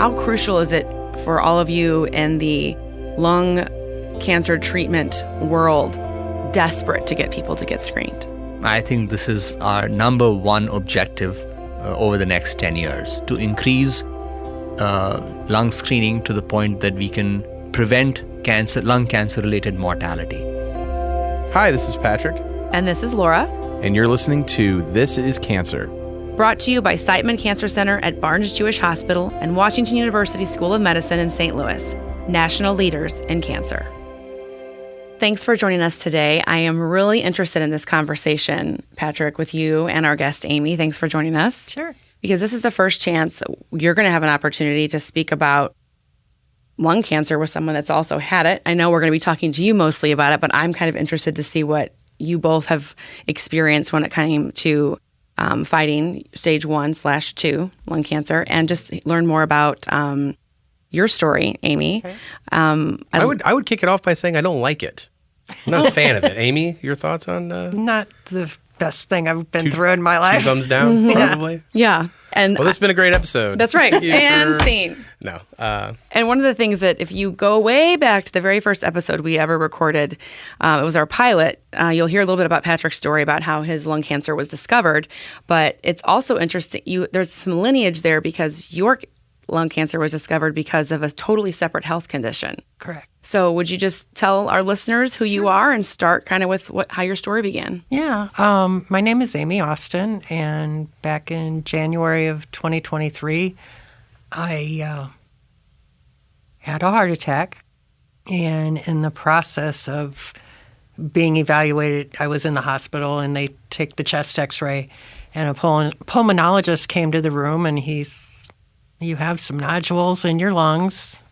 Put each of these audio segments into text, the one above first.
how crucial is it for all of you in the lung cancer treatment world desperate to get people to get screened? I think this is our number one objective over the next 10 years, to increase lung screening to the point that we can prevent lung cancer-related mortality. Hi, this is Patrick. And this is Laura. And you're listening to This is Cancer. Brought to you by Siteman Cancer Center at Barnes Jewish Hospital and Washington University School of Medicine in St. Louis, national leaders in cancer. Thanks for joining us today. I am really interested in this conversation, Patrick, with you and our guest, Amy. Thanks for joining us. Sure. Because this is the first chance you're going to have an opportunity to speak about lung cancer with someone that's also had it. I know we're going to be talking to you mostly about it, but I'm kind of interested to see what you both have experienced when it came to fighting stage 1/2 lung cancer, and just learn more about your story, Amy. Okay. I would kick it off by saying I don't like it. I'm not a fan of it. Amy, your thoughts on... Not the best thing I've been through in my life. 2 thumbs down, probably? Yeah. And well, this has been a great episode. That's right. And scene. No. And one of the things that if you go way back to the very first episode we ever recorded, it was our pilot, you'll hear a little bit about Patrick's story about how his lung cancer was discovered. But it's also interesting. There's some lineage there because your lung cancer was discovered because of a totally separate health condition. Correct. So would you just tell our listeners who you are and start kind of with how your story began? Yeah. My name is Amy Austin, and back in January of 2023, I had a heart attack. And in the process of being evaluated, I was in the hospital, and they take the chest x-ray, and a pulmonologist came to the room, and you have some nodules in your lungs.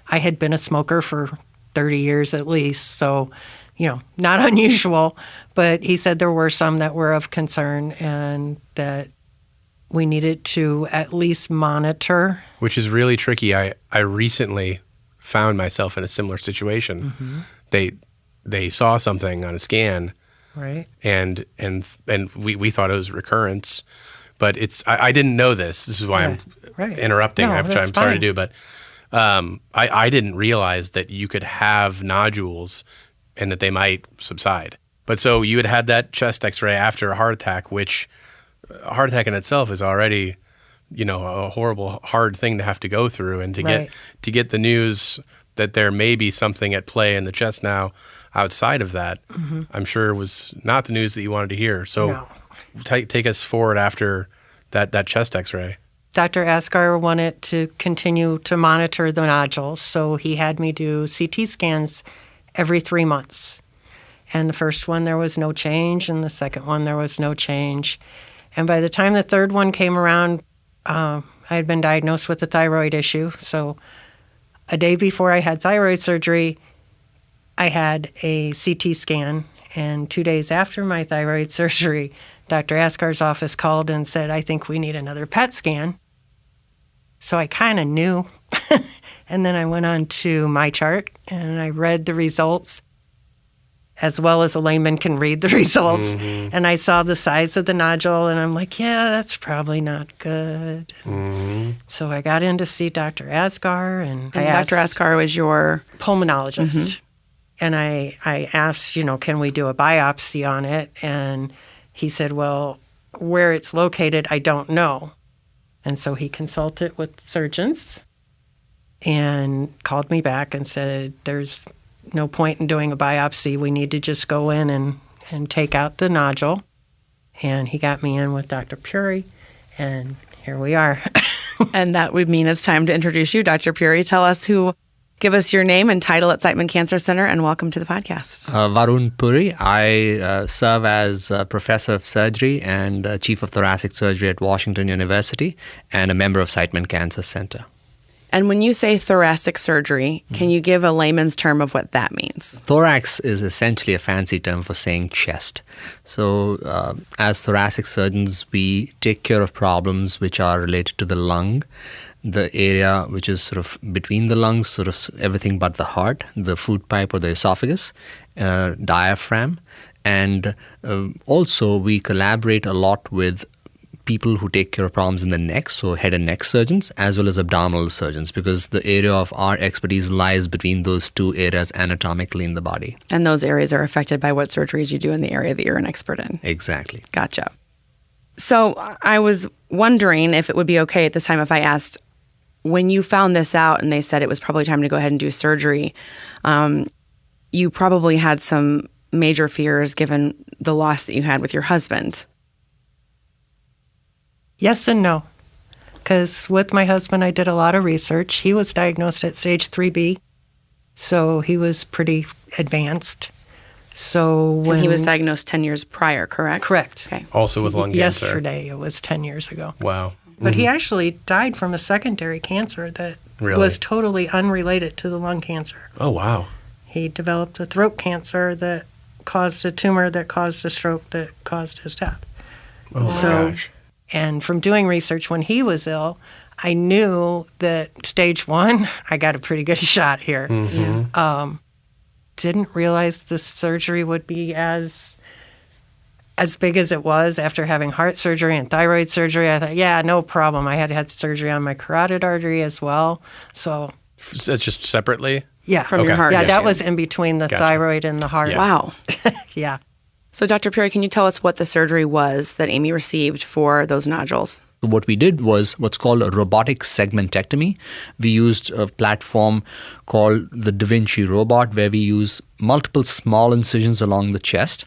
I had been a smoker for 30 years at least, so, not unusual. But he said there were some that were of concern and that we needed to at least monitor. Which is really tricky. I recently found myself in a similar situation. Mm-hmm. They saw something on a scan, right? And we thought it was recurrence. But I didn't know this. This is why I'm interrupting, No, which I'm sorry to do. But I didn't realize that you could have nodules and that they might subside. But so you had that chest x-ray after a heart attack, which a heart attack in itself is already, a horrible, hard thing to have to go through. And to get the news that there may be something at play in the chest now outside of that, mm-hmm. I'm sure was not the news that you wanted to hear. So take us forward after that chest x-ray. Dr. Asghar wanted to continue to monitor the nodules, so he had me do CT scans every 3 months. And the first one, there was no change, and the second one, there was no change. And by the time the third one came around, I had been diagnosed with a thyroid issue. So a day before I had thyroid surgery, I had a CT scan, and 2 days after my thyroid surgery, Dr. Asghar's office called and said, I think we need another PET scan. So I kind of knew. And then I went on to my chart and I read the results as well as a layman can read the results. Mm-hmm. And I saw the size of the nodule and I'm like, yeah, that's probably not good. Mm-hmm. So I got in to see Dr. Asghar. And Dr. Asghar was your pulmonologist. Mm-hmm. And I asked, can we do a biopsy on it? And he said, well, where it's located, I don't know. And so he consulted with surgeons and called me back and said, there's no point in doing a biopsy. We need to just go in and take out the nodule. And he got me in with Dr. Puri, and here we are. And that would mean it's time to introduce you. Dr. Puri, give us your name and title at Siteman Cancer Center, and welcome to the podcast. Varun Puri. I serve as professor of surgery and chief of thoracic surgery at Washington University and a member of Siteman Cancer Center. And when you say thoracic surgery, can you give a layman's term of what that means? Thorax is essentially a fancy term for saying chest. So as thoracic surgeons, we take care of problems which are related to the lung, the area which is sort of between the lungs, sort of everything but the heart, the food pipe or the esophagus, diaphragm. And also we collaborate a lot with people who take care of problems in the neck, so head and neck surgeons, as well as abdominal surgeons, because the area of our expertise lies between those two areas anatomically in the body. And those areas are affected by what surgeries you do in the area that you're an expert in. Exactly. Gotcha. So I was wondering if it would be okay at this time if I asked, when you found this out and they said it was probably time to go ahead and do surgery, you probably had some major fears given the loss that you had with your husband. Yes and no. Because with my husband, I did a lot of research. He was diagnosed at stage 3B, so he was pretty advanced. So when And he was diagnosed 10 years prior, correct? Correct. Okay. Also with lung cancer. Yesterday, it was 10 years ago. Wow. But he actually died from a secondary cancer that Really? was totally unrelated to the lung cancer. Oh, wow. He developed a throat cancer that caused a tumor that caused a stroke that caused his death. Oh, my So- gosh. And from doing research when he was ill, I knew that stage 1, I got a pretty good shot here. Didn't realize the surgery would be as big as it was after having heart surgery and thyroid surgery. I thought, yeah, no problem. I had surgery on my carotid artery as well. So, It's just separately? yeah. From your Okay. heart Yeah, that issue. was in between the Gotcha. thyroid and the heart. Yeah. Wow. Yeah. So, Dr. Puri, can you tell us what the surgery was that Amy received for those nodules? What we did was what's called a robotic segmentectomy. We used a platform called the Da Vinci robot, where we use multiple small incisions along the chest,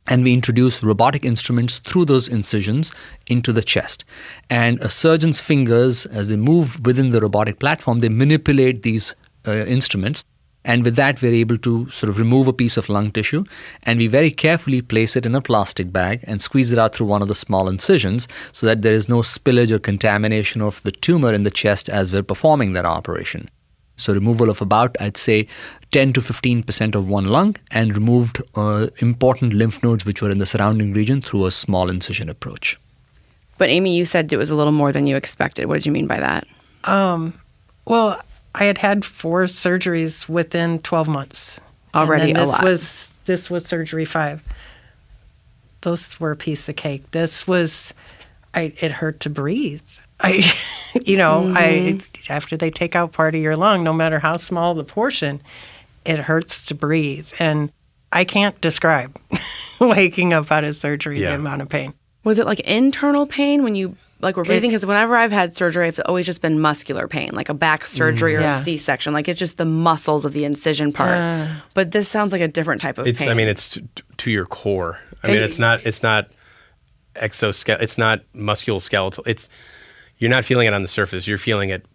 and we introduce robotic instruments through those incisions into the chest. And a surgeon's fingers, as they move within the robotic platform, they manipulate these instruments. And with that, we're able to sort of remove a piece of lung tissue, and we very carefully place it in a plastic bag and squeeze it out through one of the small incisions so that there is no spillage or contamination of the tumor in the chest as we're performing that operation. So removal of about, I'd say, 10 to 15% of one lung, and removed important lymph nodes which were in the surrounding region through a small incision approach. But Amy, you said it was a little more than you expected. What did you mean by that? Well, I had 4 surgeries within 12 months. Already and a then lot. This was surgery 5. Those were a piece of cake. This was, it hurt to breathe. After they take out part of your lung, no matter how small the portion, it hurts to breathe. And I can't describe waking up out of surgery, Yeah. the amount of pain. Was it like internal pain when you were breathing? Because whenever I've had surgery, it's always just been muscular pain, like a back surgery or Yeah. a C-section. Like it's just the muscles of the incision part. But this sounds like a different type of It's. pain. I mean, it's to your core. I mean, it's not exoskeletal. It's not musculoskeletal. It's you're not feeling it on the surface. You're feeling it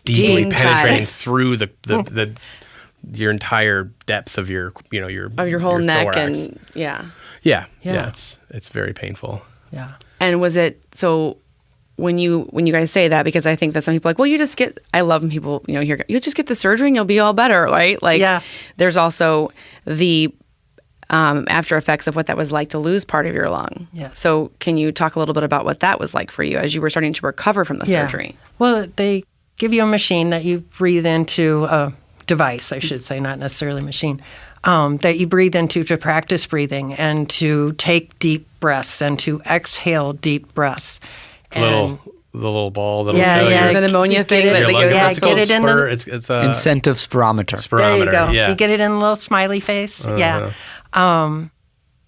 deeply Inside. penetrating through the your entire depth of your of your whole neck thorax. and yeah. Yeah. Yeah. It's very painful. Yeah. And was it so? When you guys say that, because I think that some people are like, well, you just get. I love when people hear you just get the surgery and you'll be all better, right? Like, Yeah. There's also the after effects of what that was like to lose part of your lung. Yes. So can you talk a little bit about what that was like for you as you were starting to recover from the surgery? Well, they give you a machine that you breathe into, a device, I should say, not necessarily a machine, that you breathe into to practice breathing and to take deep breaths and to exhale deep breaths. The little ball. That'll Yeah, show yeah. your- The pneumonia You thing get that it- they your go. lung- Yeah, it's get called it in spur. the- It's Incentive spirometer. There you spirometer. go. Yeah. You get it in a little smiley face. Yeah.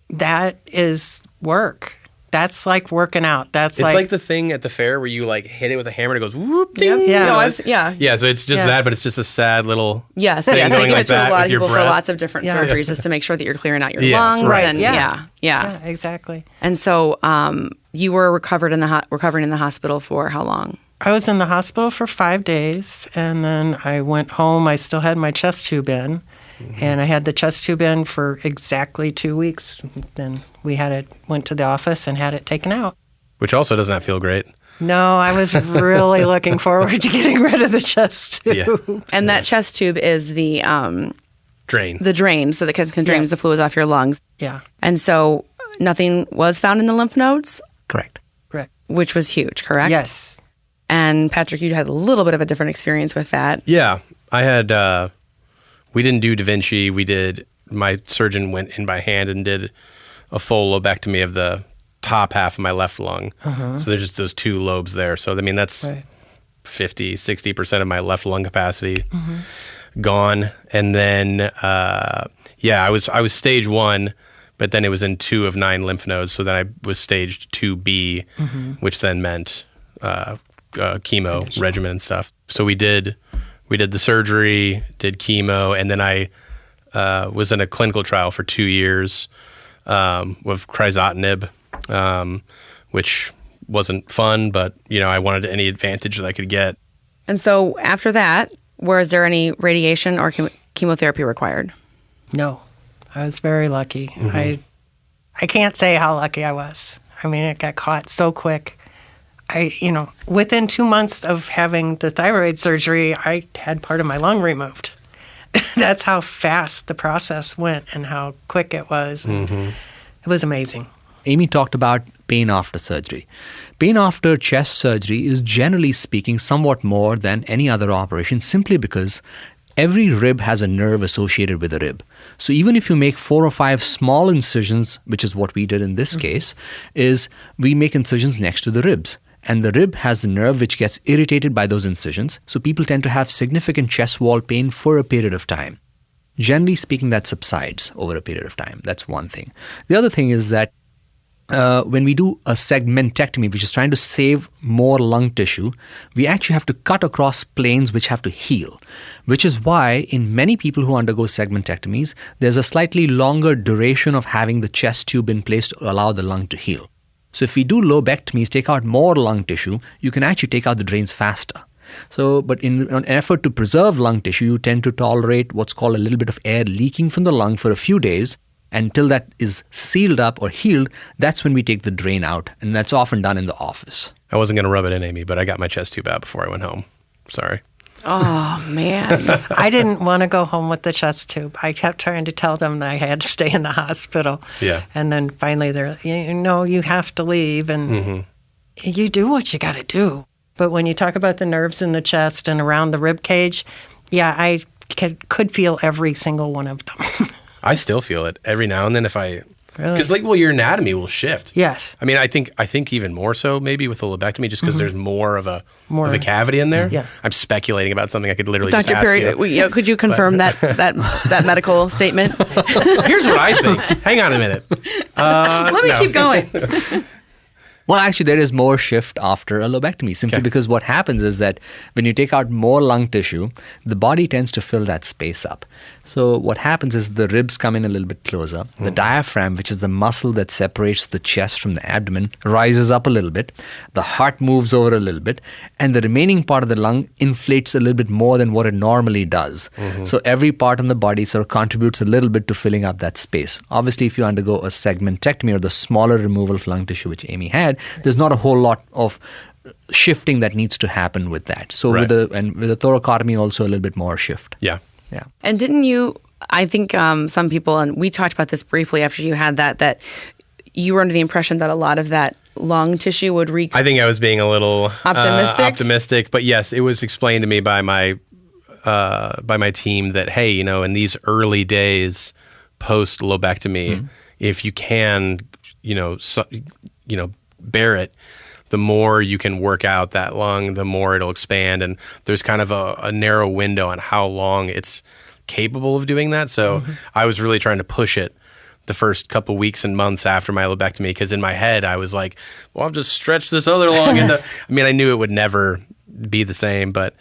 That is work. That's like working out. That's It's like the thing at the fair where you like hit it with a hammer and it goes whoop. Yeah. ding. Yeah. No, You know, yeah. Yeah. So it's just Yeah. that, but it's just a sad little. Yes. thing Yes. They going give like it to a that lot with of your people for breath. lots of different Yeah. surgeries just to make sure that you're clearing out your Yes, lungs. right. And Yeah. yeah. exactly. And so you were recovering in the hospital for how long? I was in the hospital for 5 days, and then I went home. I still had my chest tube in, and I had the chest tube in for exactly 2 weeks. Then went to the office and had it taken out. Which also does not feel great. No, I was really looking forward to getting rid of the chest tube. Yeah. And that chest tube is the Drain. drain, so that can drain Yes. the fluids off your lungs. Yeah, And so nothing was found in the lymph nodes, Correct. correct. which was huge, correct? Yes. And Patrick, you had a little bit of a different experience with that. Yeah. I had, we didn't do Da Vinci. My surgeon went in by hand and did a full lobectomy of the top half of my left lung. So there's just those two lobes there. So, I mean, that's 50, 60% of my left lung capacity gone. And then, I was stage 1, but then it was in 2 of 9 lymph nodes. So then I was staged 2B, which then meant chemo regimen and stuff. So we did the surgery, did chemo, and then I was in a clinical trial for 2 years with crizotinib, which wasn't fun, but I wanted any advantage that I could get. And so after that, was there any radiation or chemotherapy required? No, I was very lucky. I can't say how lucky I was. I mean, it got caught so quick. Within 2 months of having the thyroid surgery, I had part of my lung removed. That's how fast the process went and how quick it was. It was amazing. Amy talked about pain after surgery. Pain after chest surgery is generally speaking somewhat more than any other operation simply because every rib has a nerve associated with the rib. So even if you make 4 or 5 small incisions, which is what we did in this case, is we make incisions next to the ribs. And the rib has the nerve which gets irritated by those incisions. So people tend to have significant chest wall pain for a period of time. Generally speaking, that subsides over a period of time. That's one thing. The other thing is that when we do a segmentectomy, which is trying to save more lung tissue, we actually have to cut across planes which have to heal, which is why in many people who undergo segmentectomies, there's a slightly longer duration of having the chest tube in place to allow the lung to heal. So if we do lobectomies, take out more lung tissue, you can actually take out the drains faster. So, but in an effort to preserve lung tissue, you tend to tolerate what's called a little bit of air leaking from the lung for a few days. Until that is sealed up or healed, that's when we take the drain out. And that's often done in the office. I wasn't going to rub it in, Amy, but I got my chest tube out before I went home. Sorry. Oh, man. I didn't want to go home with the chest tube. I kept trying to tell them that I had to stay in the hospital. Yeah. And then finally they're like, you have to leave. And you do what you got to do. But when you talk about the nerves in the chest and around the rib cage, I could feel every single one of them. I still feel it every now and then if I... Really? Because, your anatomy will shift. Yes. I mean, I think even more so maybe with the lobectomy, just because there's more of a cavity in there. Yeah. I'm speculating about something I could literally Dr. just ask Puri, you. Could you confirm that medical statement? Here's what I think. Hang on a minute. Let me keep going. Well, actually, there is more shift after a lobectomy, simply because what happens is that when you take out more lung tissue, the body tends to fill that space up. So what happens is the ribs come in a little bit closer. The diaphragm, which is the muscle that separates the chest from the abdomen, rises up a little bit. The heart moves over a little bit. And the remaining part of the lung inflates a little bit more than what it normally does. So every part in the body sort of contributes a little bit to filling up that space. Obviously, if you undergo a segmentectomy or the smaller removal of lung tissue, which Amy had, there's not a whole lot of shifting that needs to happen with that. So with a thoracotomy, also a little bit more shift. Yeah. Yeah. And didn't you, I think some people, and we talked about this briefly after you had that you were under the impression that a lot of that lung tissue would I think I was being a little optimistic, but yes, it was explained to me by my team that, hey, in these early days post lobectomy, if you can, bear it, the more you can work out that lung, the more it'll expand. And there's kind of a narrow window on how long it's capable of doing that. So I was really trying to push it the first couple weeks and months after my lobectomy, because in my head I was like, well, I'll just stretch this other lung into... I mean, I knew it would never be the same, but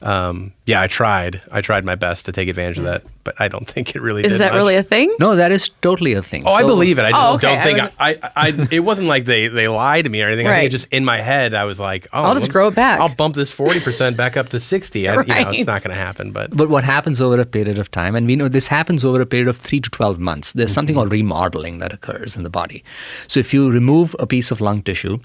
I tried my best to take advantage of that, but I don't think it really is that much. Really a thing? No, that is totally a thing. Oh, I believe it. I just don't think I it wasn't like they lied to me or anything. I think it just in my head I was like, oh, I'll just grow it back. I'll bump this 40% back up to 60. It's not going to happen. But what happens over a period of time, and we know this happens over a period of 3 to 12 months, there's something called remodeling that occurs in the body. So if you remove a piece of lung tissue,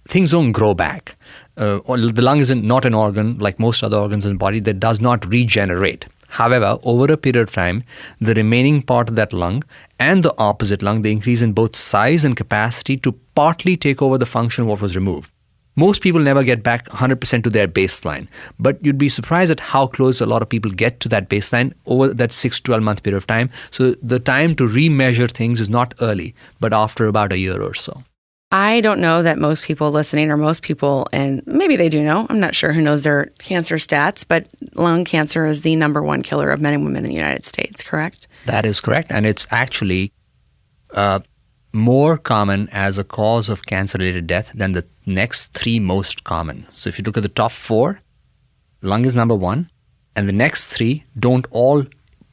things don't grow back. Or the lung is not an organ like most other organs in the body that does not regenerate. However, over a period of time, the remaining part of that lung and the opposite lung, they increase in both size and capacity to partly take over the function of what was removed. Most people never get back 100% to their baseline, but you'd be surprised at how close a lot of people get to that baseline over that 6 to 12 month period of time. So the time to remeasure things is not early, but after about a year or so. I don't know that most people listening or most people, and maybe they do know, I'm not sure who knows their cancer stats, but lung cancer is the number one killer of men and women in the United States, correct? That is correct. And it's actually more common as a cause of cancer-related death than the next three most common. So if you look at the top four, lung is number one, and the next three don't all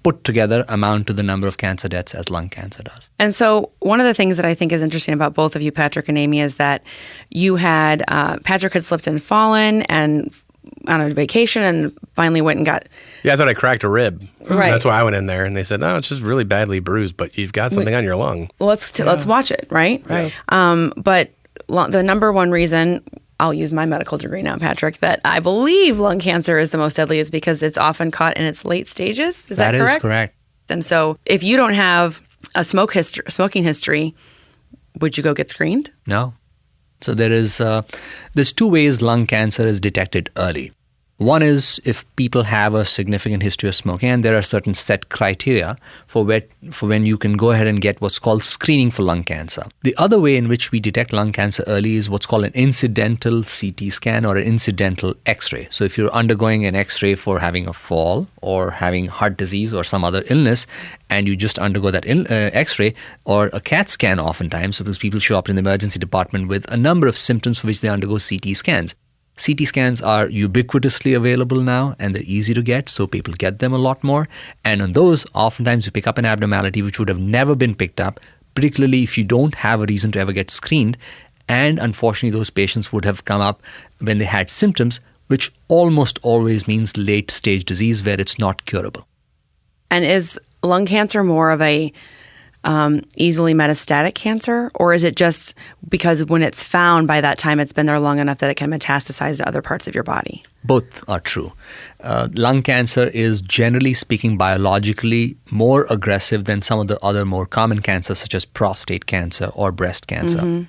put together amount to the number of cancer deaths as lung cancer does. And so one of the things that I think is interesting about both of you, Patrick and Amy, is that you had, Patrick had slipped and fallen and on a vacation and finally went and got... Yeah, I thought I cracked a rib. Right. That's why I went in there, and they said, no, it's just really badly bruised, but you've got something on your lung. Well, let's watch it, right? Right. But the number one reason, I'll use my medical degree now, Patrick, that I believe lung cancer is the most deadly is because it's often caught in its late stages. Is that correct? That is correct. And so if you don't have a smoking history, would you go get screened? No. So there's two ways lung cancer is detected early. One is if people have a significant history of smoking, and there are certain set criteria for when you can go ahead and get what's called screening for lung cancer. The other way in which we detect lung cancer early is what's called an incidental CT scan or an incidental X-ray. So if you're undergoing an X-ray for having a fall or having heart disease or some other illness, and you just undergo that X-ray or a CAT scan oftentimes, because people show up in the emergency department with a number of symptoms for which they undergo CT scans. CT scans are ubiquitously available now, and they're easy to get, so people get them a lot more. And on those, oftentimes you pick up an abnormality which would have never been picked up, particularly if you don't have a reason to ever get screened. And unfortunately, those patients would have come up when they had symptoms, which almost always means late-stage disease where it's not curable. And is lung cancer more of a easily metastatic cancer, or is it just because when it's found by that time it's been there long enough that it can metastasize to other parts of your body? Both are true. Lung cancer is generally speaking biologically more aggressive than some of the other more common cancers such as prostate cancer or breast cancer. Mm-hmm.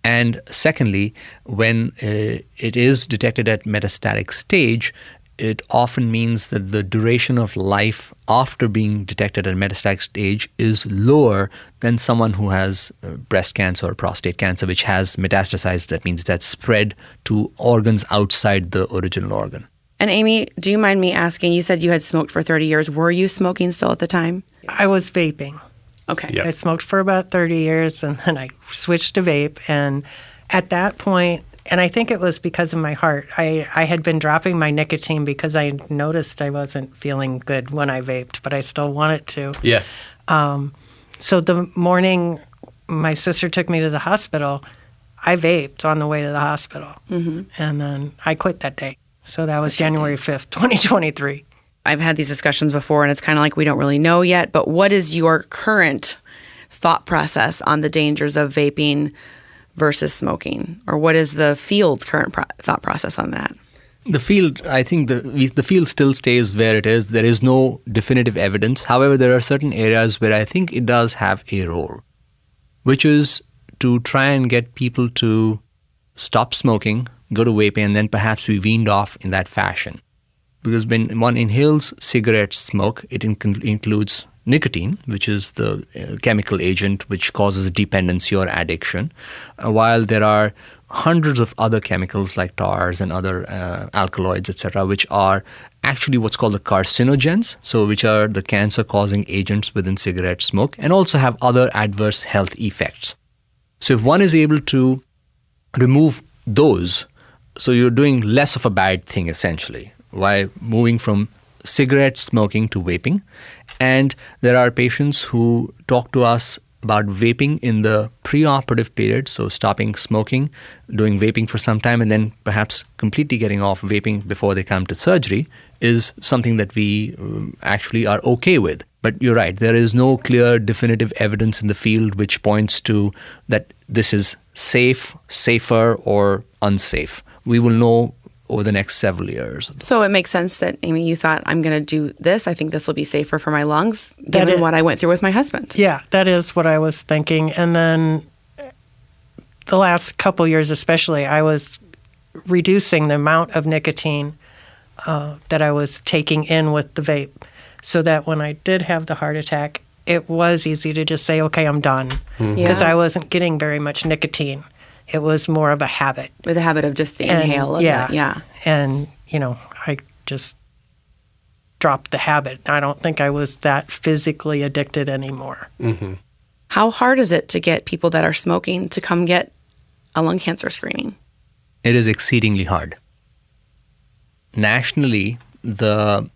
And secondly, when it is detected at metastatic stage, it often means that the duration of life after being detected at metastatic stage is lower than someone who has breast cancer or prostate cancer, which has metastasized. That means that's spread to organs outside the original organ. And Amy, do you mind me asking, you said you had smoked for 30 years. Were you smoking still at the time? I was vaping. Okay. Yep. I smoked for about 30 years, and then I switched to vape. And at that point, and I think it was because of my heart. I had been dropping my nicotine because I noticed I wasn't feeling good when I vaped, but I still wanted to. Yeah. So the morning my sister took me to the hospital, I vaped on the way to the hospital. Mm-hmm. And then I quit that day. So that was January 5th, 2023. I've had these discussions before, and it's kind of like we don't really know yet, but what is your current thought process on the dangers of vaping versus smoking? Or what is the field's current thought process on that? The field, I think the field still stays where it is. There is no definitive evidence. However, there are certain areas where I think it does have a role, which is to try and get people to stop smoking, go to vaping, and then perhaps be weaned off in that fashion. Because when one inhales cigarette smoke, it includes nicotine, which is the chemical agent which causes dependency or addiction, while there are hundreds of other chemicals like tars and other alkaloids, etc., which are actually what's called the carcinogens, so which are the cancer-causing agents within cigarette smoke, and also have other adverse health effects. So if one is able to remove those, so you're doing less of a bad thing essentially, while moving from cigarette smoking to vaping. And there are patients who talk to us about vaping in the preoperative period, so stopping smoking, doing vaping for some time, and then perhaps completely getting off vaping before they come to surgery is something that we actually are okay with. But you're right, there is no clear definitive evidence in the field which points to that this is safe, safer, or unsafe. We will know over the next several years. So it makes sense that, Amy, you thought, I'm going to do this. I think this will be safer for my lungs, given what I went through with my husband. Yeah, that is what I was thinking. And then the last couple years especially, I was reducing the amount of nicotine that I was taking in with the vape, so that when I did have the heart attack, it was easy to just say, okay, I'm done, because I wasn't getting very much nicotine. It was more of a habit. With the habit of just the inhale. Of yeah. it. Yeah. And, I just dropped the habit. I don't think I was that physically addicted anymore. Mm-hmm. How hard is it to get people that are smoking to come get a lung cancer screening? It is exceedingly hard. Nationally, the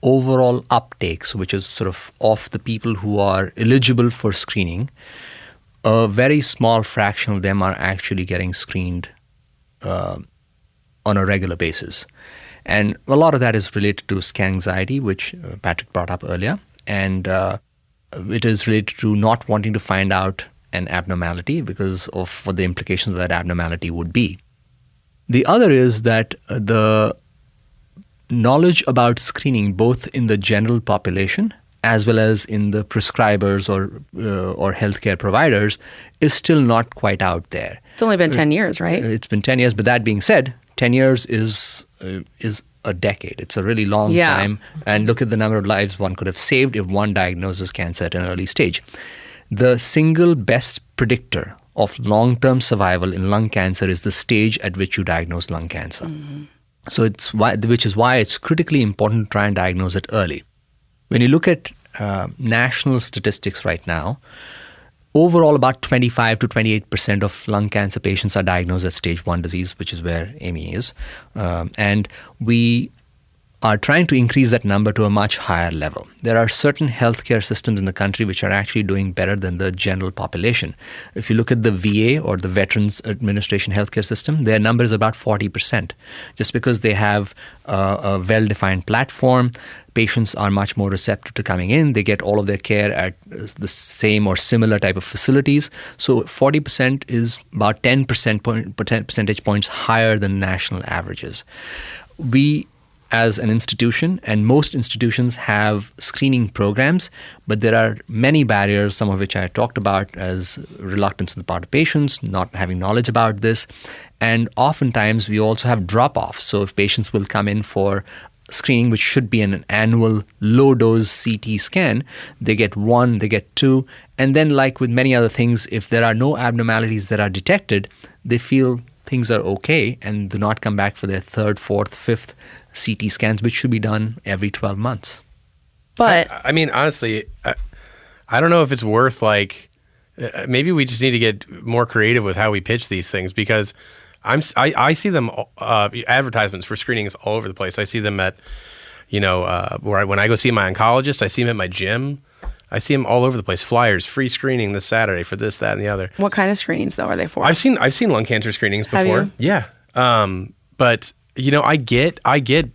overall uptakes, which is sort of the people who are eligible for screening, a very small fraction of them are actually getting screened on a regular basis. And a lot of that is related to anxiety, which Patrick brought up earlier. And it is related to not wanting to find out an abnormality because of what the implications of that abnormality would be. The other is that the knowledge about screening, both in the general population as well as in the prescribers or healthcare providers, is still not quite out there. It's only been 10 years, right? It's been 10 years, but that being said, 10 years is a decade. It's a really long time. And look at the number of lives one could have saved if one diagnoses cancer at an early stage. The single best predictor of long-term survival in lung cancer is the stage at which you diagnose lung cancer. Mm-hmm. So which is why it's critically important to try and diagnose it early. When you look at national statistics right now, overall, about 25 to 28% of lung cancer patients are diagnosed at stage 1 disease, which is where Amy is. And we are trying to increase that number to a much higher level. There are certain healthcare systems in the country which are actually doing better than the general population. If you look at the VA or the Veterans Administration healthcare system, their number is about 40%. Just because they have a well-defined platform, patients are much more receptive to coming in. They get all of their care at the same or similar type of facilities. So 40% is about 10 percentage points higher than national averages. We, as an institution, and most institutions have screening programs, but there are many barriers, some of which I talked about, as reluctance on the part of patients, not having knowledge about this. And oftentimes we also have drop-offs. So if patients will come in for screening, which should be an annual low-dose CT scan, they get 1, they get 2, and then, like with many other things, if there are no abnormalities that are detected, they feel things are okay and do not come back for their 3rd, 4th, 5th CT scans, which should be done every 12 months. But I mean, honestly, I don't know if it's worth, maybe we just need to get more creative with how we pitch these things, because I see them, advertisements for screenings all over the place. I see them at, when I go see my oncologist, I see them at my gym. I see them all over the place. Flyers, free screening this Saturday for this, that, and the other. what kind of screenings, though, are they for? I've seen lung cancer screenings before. Have you? Yeah. But I get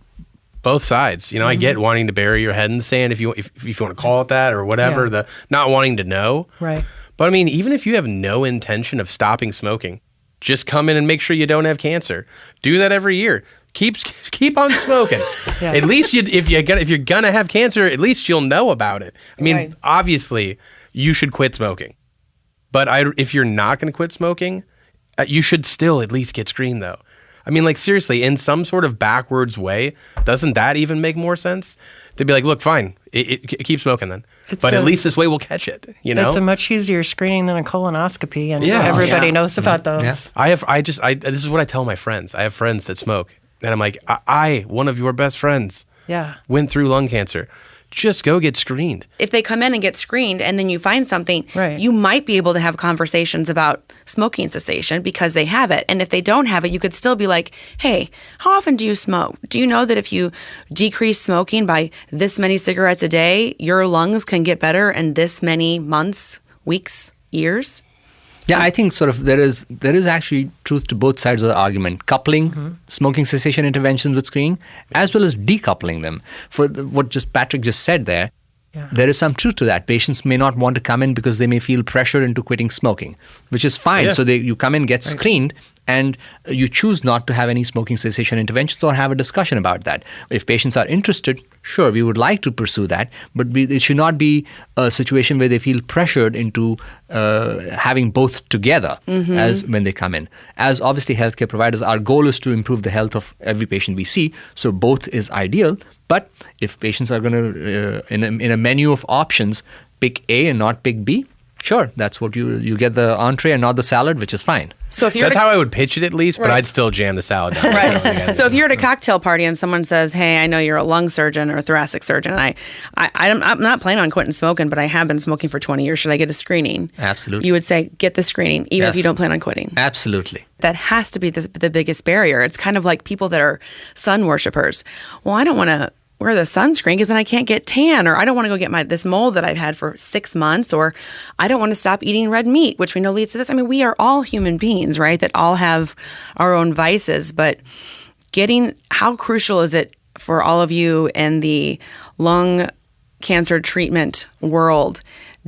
both sides. I get wanting to bury your head in the sand, if you want to call it that, or whatever, the not wanting to know. Right. But I mean, even if you have no intention of stopping smoking, just come in and make sure you don't have cancer. Do that every year. Keep on smoking. Yeah. At least if you're gonna have cancer, at least you'll know about it. I mean, Obviously, you should quit smoking. But if you're not going to quit smoking, you should still at least get screened, though. I mean, seriously, in some sort of backwards way, doesn't that even make more sense? To be like, look, fine, keep smoking then. At least this way we'll catch it, It's a much easier screening than a colonoscopy, and everybody knows about those. Yeah. This is what I tell my friends. I have friends that smoke, and I'm like, I one of your best friends, went through lung cancer. Just go get screened. If they come in and get screened and then you find something, right, you might be able to have conversations about smoking cessation because they have it. And if they don't have it, you could still be like, hey, how often do you smoke? Do you know that if you decrease smoking by this many cigarettes a day, your lungs can get better in this many months, weeks, years? Yeah, I think there is actually truth to both sides of the argument. Coupling smoking cessation interventions with screening, as well as decoupling them. For what Patrick just said there, there is some truth to that. Patients may not want to come in because they may feel pressure into quitting smoking, which is fine. Yeah. So you come in, get screened, and you choose not to have any smoking cessation interventions or have a discussion about that. If patients are interested, sure, we would like to pursue that, but it should not be a situation where they feel pressured into having both together as when they come in. As obviously healthcare providers, our goal is to improve the health of every patient we see, so both is ideal. But if patients are going to, in a menu of options, pick A and not pick B, Sure, that's what you get, the entree and not the salad, which is fine. So if you're That's how I would pitch it at least, but Right. I'd still jam the salad down. Right. So if you're at a cocktail party and someone says, "Hey, I know you're a lung surgeon or a thoracic surgeon, and I'm not planning on quitting smoking, but I have been smoking for 20 years. Should I get a screening?" Absolutely. You would say, "Get the screening, even if Yes. you don't plan on quitting." Absolutely. That has to be the biggest barrier. It's kind of like people that are sun worshipers. Well, I don't want to wear the sunscreen because then I can't get tan, or I don't want to go get this mold that I've had for 6 months, or I don't want to stop eating red meat, which we know leads to this. I mean, we are all human beings, right? That all have our own vices, but how crucial is it for all of you in the lung cancer treatment world,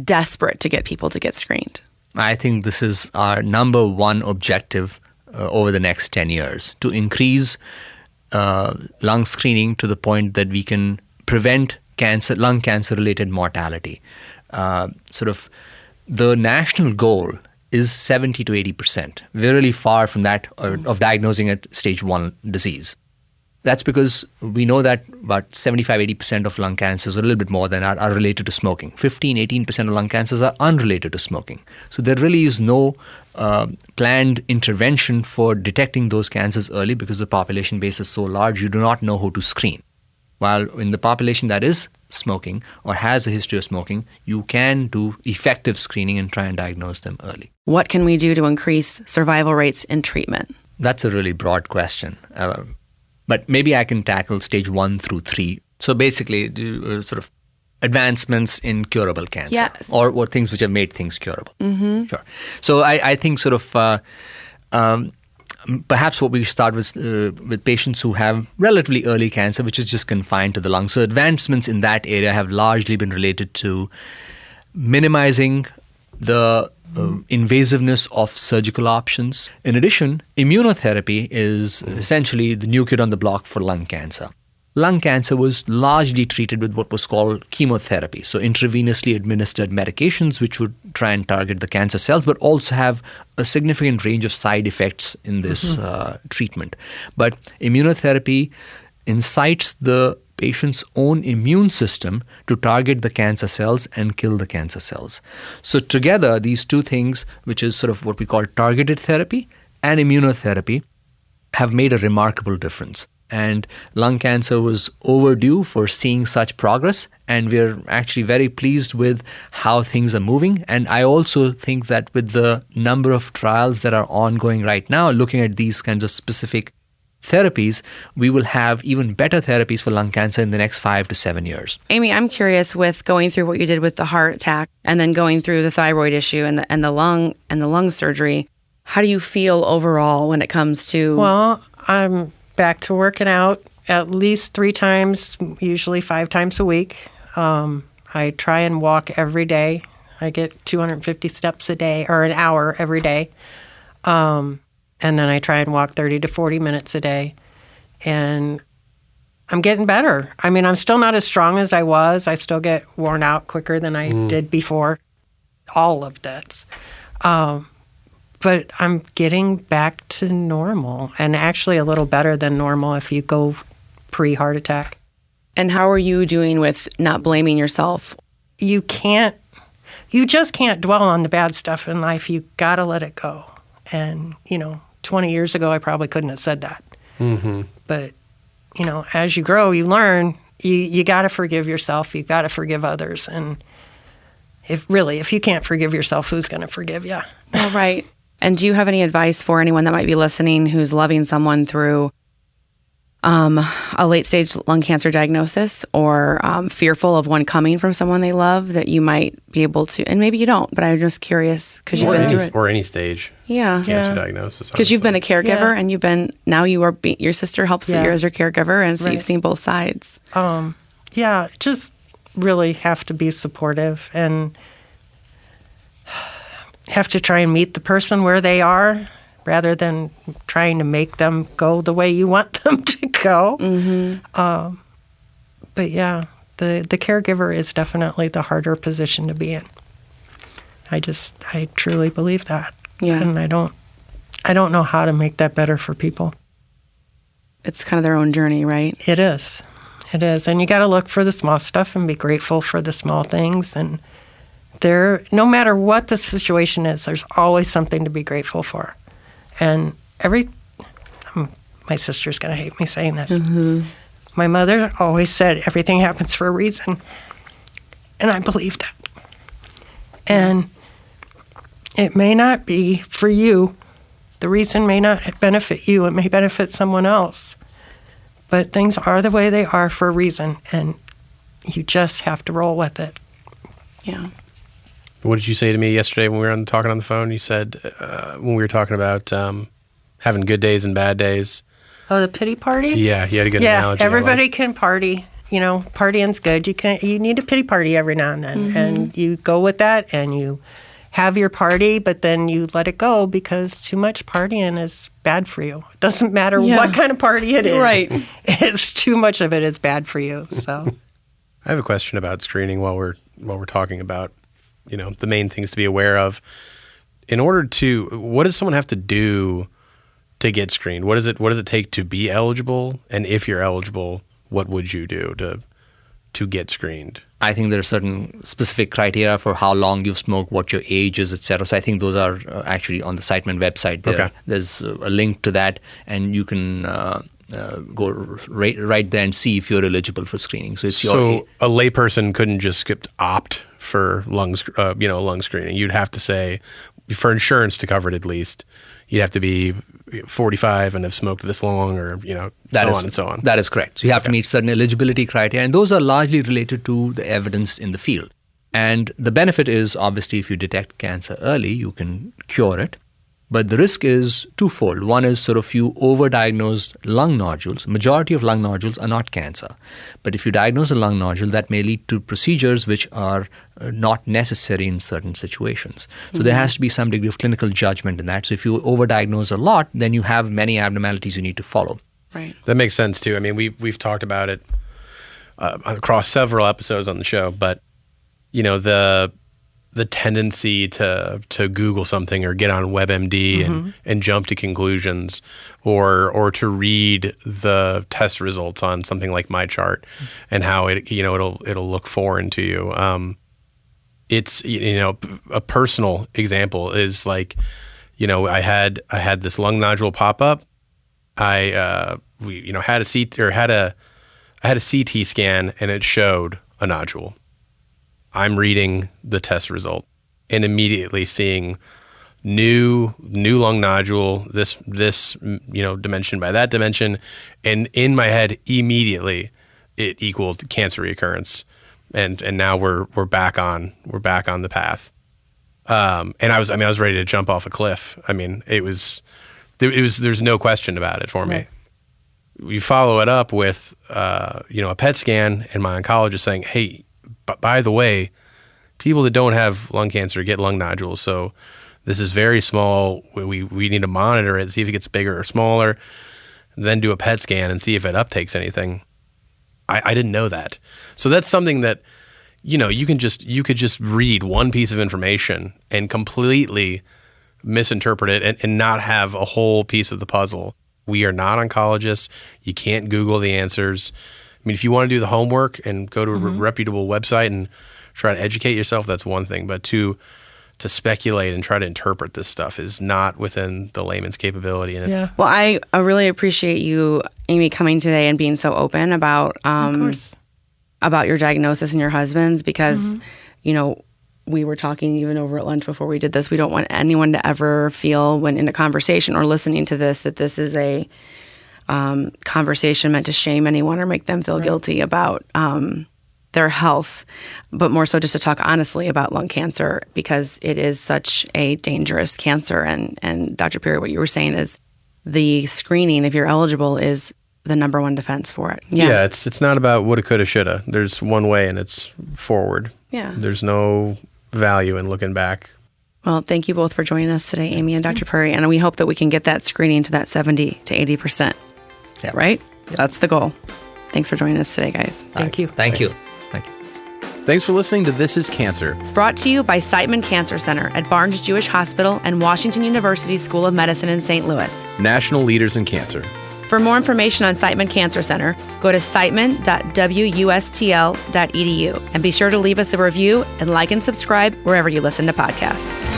desperate to get people to get screened? I think this is our number one objective over the next 10 years, to increase lung screening to the point that we can prevent lung cancer-related mortality. The national goal is 70 to 80%. We're really far from that of diagnosing at stage 1 disease. That's because we know that about 75-80% of lung cancers, or a little bit more than that, are related to smoking. 15-18% of lung cancers are unrelated to smoking. So there really is no planned intervention for detecting those cancers early, because the population base is so large, you do not know who to screen. While in the population that is smoking or has a history of smoking, you can do effective screening and try and diagnose them early. What can we do to increase survival rates in treatment? That's a really broad question. But maybe I can tackle stage 1 through 3. So basically, advancements in curable cancer, Yes. or things which have made things curable. Mm-hmm. Sure. So I think perhaps what we start with patients who have relatively early cancer, which is just confined to the lung. So advancements in that area have largely been related to minimizing the invasiveness of surgical options. In addition, immunotherapy is essentially the new kid on the block for lung cancer. Lung cancer was largely treated with what was called chemotherapy, so intravenously administered medications which would try and target the cancer cells, but also have a significant range of side effects in this treatment. But immunotherapy incites the patient's own immune system to target the cancer cells and kill the cancer cells. So together, these two things, which is what we call targeted therapy and immunotherapy, have made a remarkable difference. And lung cancer was overdue for seeing such progress, and we're actually very pleased with how things are moving. And I also think that with the number of trials that are ongoing right now, looking at these kinds of specific therapies, we will have even better therapies for lung cancer in the next 5 to 7 years. Amy, I'm curious, with going through what you did with the heart attack and then going through the thyroid issue and the lung surgery, how do you feel overall when it comes to? Well, I'm back to working out at least 3 times, usually 5 times a week. I try and walk every day. I get 250 steps a day, or an hour every day. And then I try and walk 30 to 40 minutes a day. And I'm getting better. I mean, I'm still not as strong as I was. I still get worn out quicker than I did before all of this. But I'm getting back to normal, and actually a little better than normal if you go pre-heart attack. And how are you doing with not blaming yourself? You just can't dwell on the bad stuff in life. You got to let it go. And, 20 years ago, I probably couldn't have said that. Mm-hmm. But, as you grow, you learn, you got to forgive yourself. You got to forgive others. And if you can't forgive yourself, who's going to forgive you? All right. And do you have any advice for anyone that might be listening who's loving someone through a late-stage lung cancer diagnosis, or fearful of one coming from someone they love, that you might be able to, and maybe you don't, but I'm just curious because you've been through it. Or any stage cancer diagnosis. Because you've been a caregiver, and your sister helps you as your caregiver, and so you've seen both sides. Just really have to be supportive and have to try and meet the person where they are, rather than trying to make them go the way you want them to go. Mm-hmm. But yeah, the caregiver is definitely the harder position to be in. I truly believe that. Yeah. And I don't know how to make that better for people. It's kind of their own journey, right? It is. And you got to look for the small stuff and be grateful for the small things, and no matter what the situation is, there's always something to be grateful for. And my sister's going to hate me saying this. My mother always said everything happens for a reason. And I believe that. And it may not be for you. The reason may not benefit you. It may benefit someone else. But things are the way they are for a reason. And you just have to roll with it. Yeah. What did you say to me yesterday when we were talking on the phone? You said, when we were talking about having good days and bad days. Oh, the pity party? Yeah, you had a good analogy. Yeah, everybody can party. You know, partying's good. You need a pity party every now and then. And you go with that and you have your party, but then you let it go because too much partying is bad for you. It doesn't matter what kind of party it is. Right. It's too much of it is bad for you. So I have a question about screening while we're talking about, the main things to be aware of. What does someone have to do to get screened? What does it take to be eligible? And if you're eligible, what would you do to get screened? I think there are certain specific criteria for how long you've smoked, what your age is, etc. So I think those are actually on the Siteman website. Okay. There's a link to that, and you can go right there and see if you're eligible for screening. So a layperson couldn't just opt for lung screening. You'd have to say, for insurance to cover it at least, you'd have to be 45 and have smoked this long, or on and so on. That is correct. So you have to meet certain eligibility criteria, and those are largely related to the evidence in the field. And the benefit is, obviously, if you detect cancer early, you can cure it. But the risk is twofold. One is sort of you overdiagnose lung nodules. Majority of lung nodules are not cancer. But if you diagnose a lung nodule, that may lead to procedures which are not necessary in certain situations. So there has to be some degree of clinical judgment in that. So if you overdiagnose a lot, then you have many abnormalities you need to follow. Right. That makes sense too. I mean, we've talked about it across several episodes on the show, but the tendency to Google something or get on WebMD and jump to conclusions, or to read the test results on something like MyChart and how it'll look foreign to you. It's a personal example is like, I had this lung nodule pop up. I had a CT scan and it showed a nodule. I'm reading the test result and immediately seeing new lung nodule, this dimension by that dimension, and in my head immediately it equaled cancer recurrence, and now we're back on the path. And I was ready to jump off a cliff. I mean, there's no question about it for me. You follow it up with a PET scan, and my oncologist saying, hey, by the way, people that don't have lung cancer get lung nodules. So this is very small. We need to monitor it, see if it gets bigger or smaller, and then do a PET scan and see if it uptakes anything. I didn't know that. So that's something that, you could just read one piece of information and completely misinterpret it and not have a whole piece of the puzzle. We are not oncologists. You can't Google the answers. I mean, if you want to do the homework and go to a reputable website and try to educate yourself, that's one thing. But to speculate and try to interpret this stuff is not within the layman's capability. Yeah. Well, I really appreciate you, Amy, coming today and being so open about your diagnosis and your husband's, because, we were talking even over at lunch before we did this. We don't want anyone to ever feel when in a conversation or listening to this that this is a conversation meant to shame anyone or make them feel guilty about their health, but more so just to talk honestly about lung cancer, because it is such a dangerous cancer. And Dr. Puri, what you were saying is the screening, if you're eligible, is the number one defense for it. Yeah, it's not about woulda, coulda, shoulda. There's one way, and it's forward. Yeah. There's no value in looking back. Well, thank you both for joining us today, Amy and Dr. Puri, and we hope that we can get that screening to that 70 to 80%. Yeah. Right? Yeah. That's the goal. Thanks for joining us today, guys. Thank you. Thank you. Thanks for listening to This is Cancer. Brought to you by Siteman Cancer Center at Barnes Jewish Hospital and Washington University School of Medicine in St. Louis. National leaders in cancer. For more information on Siteman Cancer Center, go to siteman.wustl.edu and be sure to leave us a review and like and subscribe wherever you listen to podcasts.